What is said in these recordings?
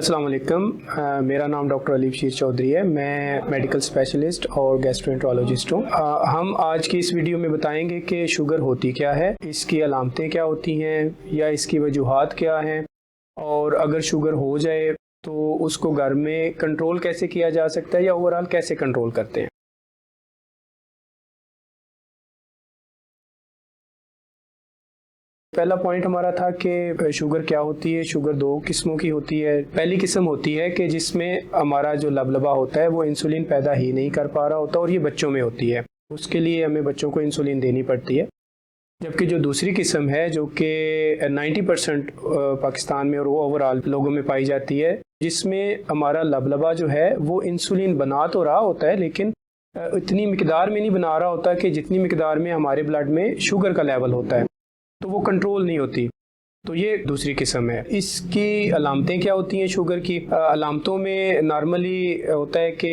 अस्सलाम वालेकुम। मेरा नाम डॉक्टर अली बशीर चौधरी है। मैं मेडिकल स्पेशलिस्ट और गैस्ट्रोएंटरोलॉजिस्ट हूँ। हम आज की इस वीडियो में बताएंगे कि शुगर होती क्या है, इसकी अलामतें क्या होती हैं या इसकी वजूहात क्या हैं, और अगर शुगर हो जाए तो उसको घर में कंट्रोल कैसे किया जा सकता है या ओवरऑल कैसे कंट्रोल करते हैं। पहला पॉइंट हमारा था कि शुगर क्या होती है। शुगर दो किस्मों की होती है। पहली किस्म होती है कि जिसमें हमारा जो लबलबा होता है वो इंसुलिन पैदा ही नहीं कर पा रहा होता और ये बच्चों में होती है, उसके लिए हमें बच्चों को इंसुलिन देनी पड़ती है। जबकि जो दूसरी किस्म है जो कि 90% पाकिस्तान में और ओवरऑल लोगों में पाई जाती है, जिसमें हमारा लबलबा जो है वो इंसुलिन बना तो रहा होता है लेकिन इतनी मिकदार में नहीं बना रहा होता कि जितनी मिकदार में हमारे ब्लड में शुगर का लेवल होता है, तो वो कंट्रोल नहीं होती। तो ये दूसरी किस्म है। इसकी अलामतें क्या होती हैं शुगर की? अलामतों में नॉर्मली होता है कि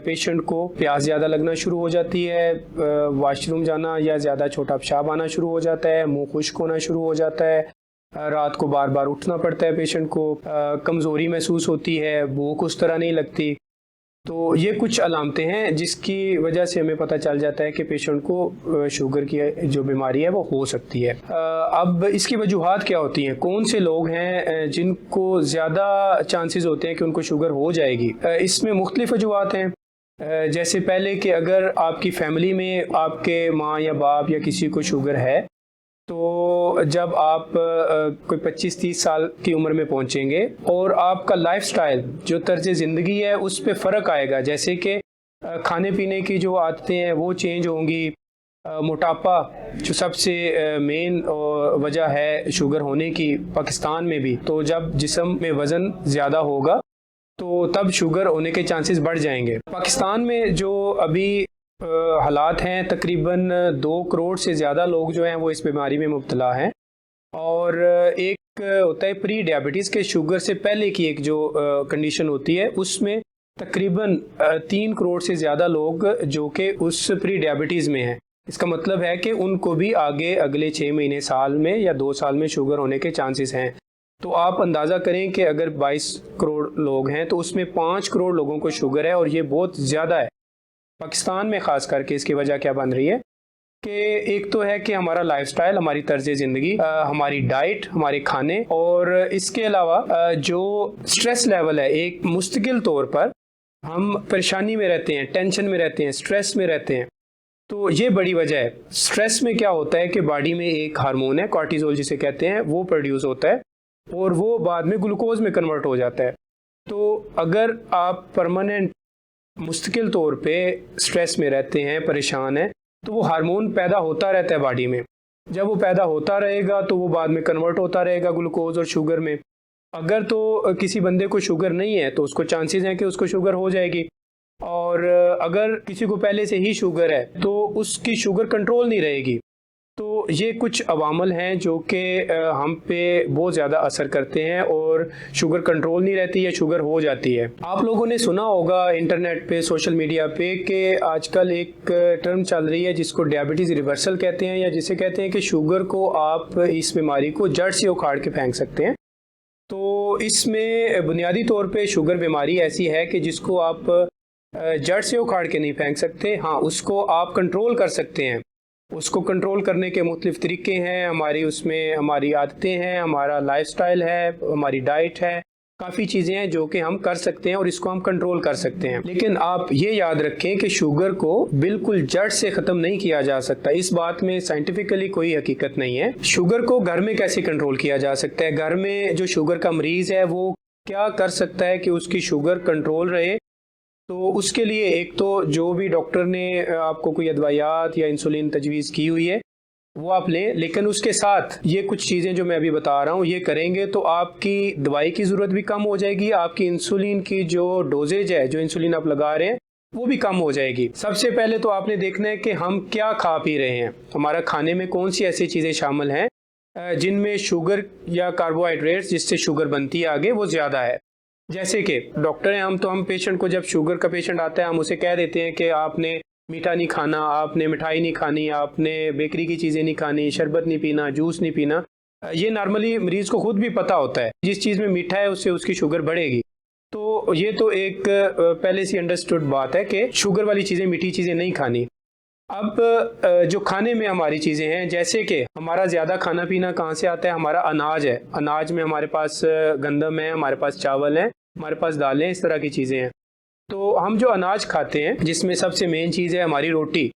पेशेंट को प्यास ज़्यादा लगना शुरू हो जाती है, वॉशरूम जाना या ज़्यादा छोटा पेशाब आना शुरू हो जाता है, मुंह खुश्क होना शुरू हो जाता है, रात को बार बार उठना पड़ता है पेशेंट को, कमज़ोरी महसूस होती है, भूख उस तरह नहीं लगती। तो ये कुछ अलामतें हैं जिसकी वजह से हमें पता चल जाता है कि पेशेंट को शुगर की जो बीमारी है वो हो सकती है। अब इसकी वजूहात क्या होती हैं? कौन से लोग हैं जिनको ज़्यादा चांसेस होते हैं कि उनको शुगर हो जाएगी? इसमें मुख्तलिफ वजूहात हैं। जैसे पहले कि अगर आपकी फैमिली में आपके माँ या बाप या किसी को शुगर है, तो जब आप कोई 25-30 साल की उम्र में पहुंचेंगे और आपका लाइफस्टाइल जो तर्ज ज़िंदगी है उस पे फ़र्क आएगा, जैसे कि खाने पीने की जो आदतें हैं वो चेंज होंगी। मोटापा जो सबसे मेन वजह है शुगर होने की पाकिस्तान में भी, तो जब जिस्म में वज़न ज़्यादा होगा तो तब शुगर होने के चांसेस बढ़ जाएंगे। पाकिस्तान में जो अभी हालात हैं, तकरीबन 2 करोड़ से ज़्यादा लोग जो हैं वो इस बीमारी में मुब्तला हैं। और एक होता है प्री डायबिटीज़ के शुगर से पहले की एक जो कंडीशन होती है, उसमें तकरीबन 3 करोड़ से ज़्यादा लोग जो कि उस प्री डायबिटीज़ में हैं। इसका मतलब है कि उनको भी आगे अगले 6 महीने, साल में या 2 साल में शुगर होने के चांसेस हैं। तो आप अंदाज़ा करें कि अगर 22 करोड़ लोग हैं तो उसमें 5 करोड़ लोगों को शुगर है, और ये बहुत ज़्यादा है। पाकिस्तान में ख़ास करके इसकी वजह क्या बन रही है कि एक तो है कि हमारा लाइफस्टाइल, हमारी तर्ज ज़िंदगी, हमारी डाइट, हमारे खाने, और इसके अलावा जो स्ट्रेस लेवल है, एक मुस्तकिल तौर पर हम परेशानी में रहते हैं, टेंशन में रहते हैं, स्ट्रेस में रहते हैं। तो ये बड़ी वजह है। स्ट्रेस में क्या होता है कि बॉडी में एक हार्मोन है कॉर्टिसोल जिसे कहते हैं, वो प्रोड्यूस होता है और वो बाद में ग्लूकोज में कन्वर्ट हो जाता है। तो अगर आप परमानेंट मुस्तकिल तौर पे स्ट्रेस में रहते हैं, परेशान हैं, तो वो हार्मोन पैदा होता रहता है बॉडी में। जब वो पैदा होता रहेगा तो वो बाद में कन्वर्ट होता रहेगा ग्लूकोज और शुगर में। अगर तो किसी बंदे को शुगर नहीं है तो उसको चांसेस हैं कि उसको शुगर हो जाएगी, और अगर किसी को पहले से ही शुगर है तो उसकी शुगर कंट्रोल नहीं रहेगी। तो ये कुछ अवामल हैं जो कि हम पे बहुत ज़्यादा असर करते हैं और शुगर कंट्रोल नहीं रहती है, शुगर हो जाती है। आप लोगों ने सुना होगा इंटरनेट पे, सोशल मीडिया पे, कि आजकल एक टर्म चल रही है जिसको डायबिटीज़ रिवर्सल कहते हैं, या जिसे कहते हैं कि शुगर को आप, इस बीमारी को जड़ से उखाड़ के फेंक सकते हैं। तो इसमें बुनियादी तौर पे शुगर बीमारी ऐसी है कि जिसको आप जड़ से उखाड़ के नहीं फेंक सकते। हाँ, उसको आप कंट्रोल कर सकते हैं। उसको कंट्रोल करने के मुख्तलिफ तरीके हैं। उसमें हमारी आदतें हैं, हमारा लाइफस्टाइल है, हमारी डाइट है, काफ़ी चीज़ें हैं जो कि हम कर सकते हैं और इसको हम कंट्रोल कर सकते हैं। लेकिन आप ये याद रखें कि शुगर को बिल्कुल जड़ से ख़त्म नहीं किया जा सकता। इस बात में साइंटिफिकली कोई हकीकत नहीं है। शुगर को घर में कैसे कंट्रोल किया जा सकता है? घर में जो शुगर का मरीज़ है वो क्या कर सकता है कि उसकी शुगर कंट्रोल रहे? तो उसके लिए एक तो जो भी डॉक्टर ने आपको कोई अदवायात या इंसुलिन तजवीज़ की हुई है वो आप लें, लेकिन उसके साथ ये कुछ चीज़ें जो मैं अभी बता रहा हूँ ये करेंगे तो आपकी दवाई की ज़रूरत भी कम हो जाएगी, आपकी इंसुलिन की जो डोजेज है, जो इंसुलिन आप लगा रहे हैं, वो भी कम हो जाएगी। सबसे पहले तो आपने देखना है कि हम क्या खा पी रहे हैं, हमारा खाने में कौन सी ऐसी चीज़ें शामिल हैं जिनमें शुगर या कार्बोहाइड्रेट्स जिससे शुगर बनती है आगे वो ज़्यादा है। जैसे कि डॉक्टर हैं हम पेशेंट को, जब शुगर का पेशेंट आता है हम उसे कह देते हैं कि आपने मीठा नहीं खाना, आपने मिठाई नहीं खानी, आपने बेकरी की चीज़ें नहीं खानी, शरबत नहीं पीना, जूस नहीं पीना। ये नॉर्मली मरीज़ को खुद भी पता होता है जिस चीज़ में मीठा है उससे उसकी शुगर बढ़ेगी। तो ये तो एक पहले से अंडरस्टूड बात है कि शुगर वाली चीज़ें, मीठी चीज़ें नहीं खानी। अब जो खाने में हमारी चीज़ें हैं, जैसे कि हमारा ज़्यादा खाना पीना कहाँ से आता है, हमारा अनाज है। अनाज में हमारे पास गंदम है, हमारे पास चावल है, हमारे पास दालें, इस तरह की चीज़ें हैं। तो हम जो अनाज खाते हैं, जिसमें सबसे मेन चीज़ है हमारी रोटी।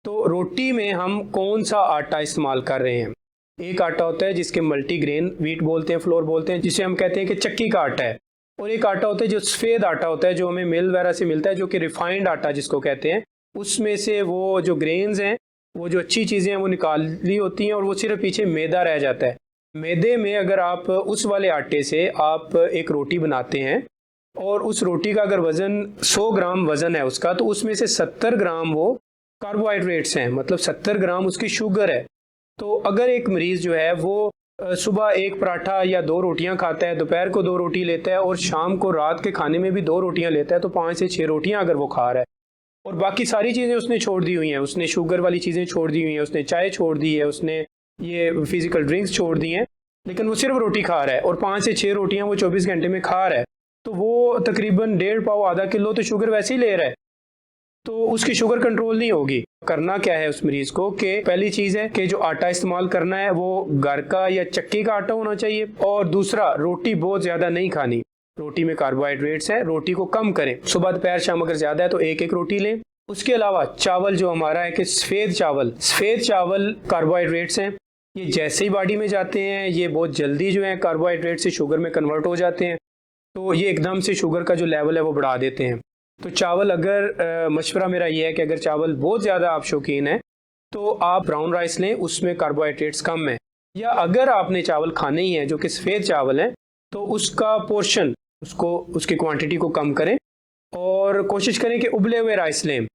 तो रोटी में हम कौन सा आटा इस्तेमाल कर रहे हैं? एक आटा होता है जिसके मल्टीग्रेन व्हीट बोलते हैं, फ्लोर बोलते हैं, जिसे हम कहते हैं कि चक्की का आटा है। और एक आटा होता है जो सफ़ेद आटा होता है, जो हमें मिल वगैरह से मिलता है, जो कि रिफाइंड आटा जिसको कहते हैं। उसमें से वो जो ग्रेन्स हैं, वो जो अच्छी चीज़ें हैं वो निकाली होती हैं और वो सिर्फ पीछे मैदा रह जाता है। मैदे में अगर आप उस वाले आटे से आप एक रोटी बनाते हैं और उस रोटी का अगर वज़न 100 ग्राम वज़न है उसका, तो उसमें से 70 ग्राम वो कार्बोहाइड्रेट्स हैं, मतलब 70 ग्राम उसकी शुगर है। तो अगर एक मरीज़ जो है वो सुबह एक पराठा या 2 रोटियां खाता है, दोपहर को 2 रोटी लेता है और शाम को रात के खाने में भी 2 रोटियां लेता है, तो 5 से 6 रोटियां अगर वो खा रहा है और बाकी सारी चीज़ें उसने छोड़ दी हुई हैं, उसने शुगर वाली चीज़ें छोड़ दी हुई हैं, उसने चाय छोड़ दी है, उसने ये फिजिकल ड्रिंक्स छोड़ दी हैं, लेकिन वो सिर्फ रोटी खा रहा है और 5 से 6 रोटियां वो 24 घंटे में खा रहा है, तो वो तकरीबन 1.5 पाव आधा किलो तो शुगर वैसे ही ले रहा है, तो उसकी शुगर कंट्रोल नहीं होगी। करना क्या है उस मरीज को कि पहली चीज़ है कि जो आटा इस्तेमाल करना है वो घर का या चक्की का आटा होना चाहिए, और दूसरा रोटी बहुत ज़्यादा नहीं खानी। रोटी में कार्बोहाइड्रेट्स है, रोटी को कम करें। सुबह दोपहर शाम अगर ज़्यादा है तो एक रोटी लें। उसके अलावा चावल जो हमारा है कि सफ़ेद चावल कार्बोहाइड्रेट्स हैं, ये जैसे ही बॉडी में जाते हैं ये बहुत जल्दी जो है कार्बोहाइड्रेट से शुगर में कन्वर्ट हो जाते हैं, तो ये एकदम से शुगर का जो लेवल है वो बढ़ा देते हैं। तो चावल अगर मशवरा मेरा ये है कि अगर चावल बहुत ज़्यादा आप शौकीन हैं तो आप ब्राउन राइस लें, उसमें कार्बोहाइड्रेट्स कम है। या अगर आपने चावल खाने ही हैं जो कि सफ़ेद चावल हैं, तो उसका पोर्शन, उसकी क्वांटिटी को कम करें और कोशिश करें कि उबले हुए राइस लें।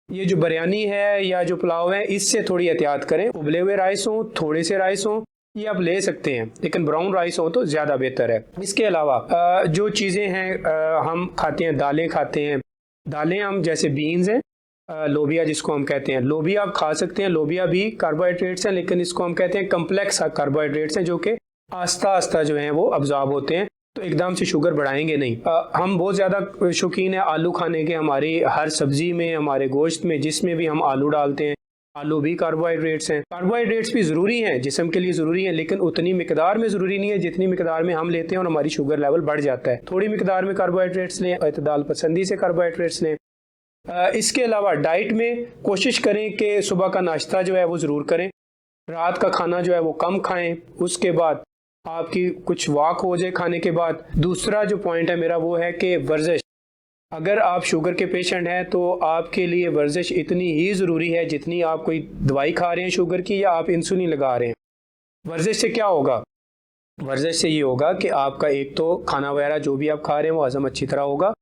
ये जो बिरयानी है या जो पुलाव है, इससे थोड़ी एहतियात करें। उबले हुए राइस हों, थोड़े से राइस हों, ये आप ले सकते हैं, लेकिन ब्राउन राइस हो तो ज़्यादा बेहतर है। इसके अलावा जो चीज़ें हैं हम खाते हैं, दालें खाते हैं। दालें हम जैसे बीन्स हैं, लोबिया जिसको हम कहते हैं, लोबिया आप खा सकते हैं। लोबिया भी कार्बोहाइड्रेट्स हैं, लेकिन इसको हम कहते हैं कम्प्लेक्स कार्बोहाइड्रेट्स हैं, जो कि आस्ता आस्ता जो हैं वो अब्जॉर्ब होते हैं, तो एकदम से शुगर बढ़ाएंगे नहीं। हम बहुत ज़्यादा शौकीन है आलू खाने के। हमारी हर सब्जी में, हमारे गोश्त में, जिसमें भी हम आलू डालते हैं, आलू भी कार्बोहाइड्रेट्स हैं। कार्बोहाइड्रेट्स भी ज़रूरी हैं, जिस्म के लिए ज़रूरी हैं, लेकिन उतनी मिकदार में ज़रूरी नहीं है जितनी मिकदार में हम लेते हैं और हमारी शुगर लेवल बढ़ जाता है। थोड़ी मिकदार में कार्बोहाइड्रेट्स लें, इतदाल पसंदी से कार्बोहाइड्रेट्स लें। इसके अलावा डाइट में कोशिश करें कि सुबह का नाश्ता जो है वो ज़रूर करें, रात का खाना जो है वो कम खाएं, उसके बाद आपकी कुछ वॉक हो जाए खाने के बाद। दूसरा जो पॉइंट है मेरा वो है कि वर्जिश। अगर आप शुगर के पेशेंट हैं तो आपके लिए वर्जिश इतनी ही ज़रूरी है जितनी आप कोई दवाई खा रहे हैं शुगर की या आप इंसुलिन लगा रहे हैं। वर्जिश से क्या होगा? वर्जिश से ये होगा कि आपका एक तो खाना वगैरह जो भी आप खा रहे हैं वो हजम अच्छी तरह होगा।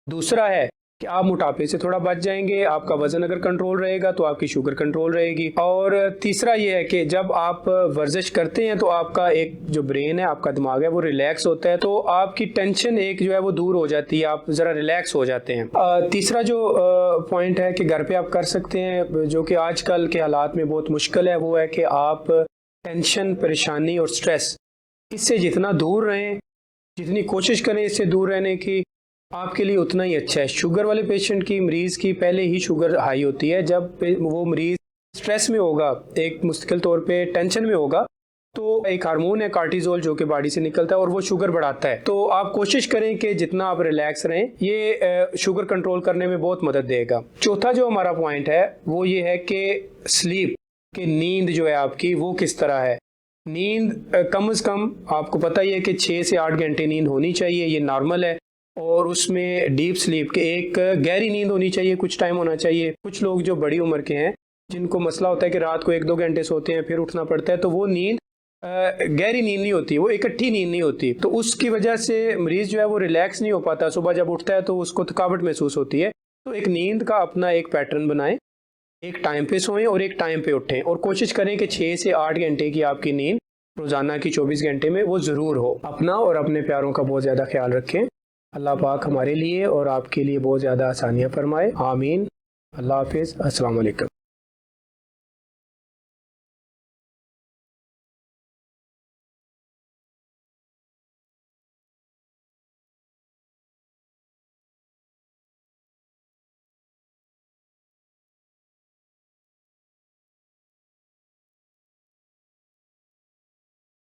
दूसरा है कि आप मोटापे से थोड़ा बच जाएंगे, आपका वजन अगर कंट्रोल रहेगा तो आपकी शुगर कंट्रोल रहेगी। और तीसरा ये है कि जब आप वर्जिश करते हैं तो आपका एक जो ब्रेन है, आपका दिमाग है, वो रिलैक्स होता है, तो आपकी टेंशन एक जो है वो दूर हो जाती है, आप ज़रा रिलैक्स हो जाते हैं। तीसरा जो पॉइंट है कि घर पे आप कर सकते हैं, जो कि आजकल के हालात में बहुत मुश्किल है, वो है कि आप टेंशन, परेशानी और स्ट्रेस, इससे जितना दूर रहें, जितनी कोशिश करें इससे दूर रहने की, आपके लिए उतना ही अच्छा है। शुगर वाले पेशेंट की, मरीज़ की पहले ही शुगर हाई होती है। जब वो मरीज़ स्ट्रेस में होगा, एक मुस्तकिल तौर पे टेंशन में होगा, तो एक हार्मोन है कार्टिसोल जो कि बॉडी से निकलता है और वो शुगर बढ़ाता है। तो आप कोशिश करें कि जितना आप रिलैक्स रहें, ये शुगर कंट्रोल करने में बहुत मदद देगा। चौथा जो हमारा पॉइंट है वो ये है कि स्लीप, कि नींद जो है आपकी वो किस तरह है। नींद कम से कम आपको पता ही है कि 6 से 8 घंटे नींद होनी चाहिए, ये नॉर्मल है। और उसमें डीप स्लीप के एक गहरी नींद होनी चाहिए, कुछ टाइम होना चाहिए। कुछ लोग जो बड़ी उम्र के हैं, जिनको मसला होता है कि रात को 1-2 घंटे सोते हैं फिर उठना पड़ता है, तो वो नींद गहरी नींद नहीं होती, वो इकट्ठी नींद नहीं होती। तो उसकी वजह से मरीज़ जो है वो रिलैक्स नहीं हो पाता। सुबह जब उठता है तो उसको थकावट महसूस होती है। तो एक नींद का अपना एक पैटर्न बनाएं, एक टाइम पे सोएं और एक टाइम पे उठें, और कोशिश करें कि 6 से 8 घंटे की आपकी नींद रोज़ाना की 24 घंटे में वो ज़रूर हो। अपना और अपने प्यारों का बहुत ज़्यादा ख्याल रखें। अल्लाह पाक हमारे लिए और आपके लिए बहुत ज़्यादा आसानियाँ फरमाए। आमीन। अल्लाह हाफिज़। अस्सलाम वालेकुम।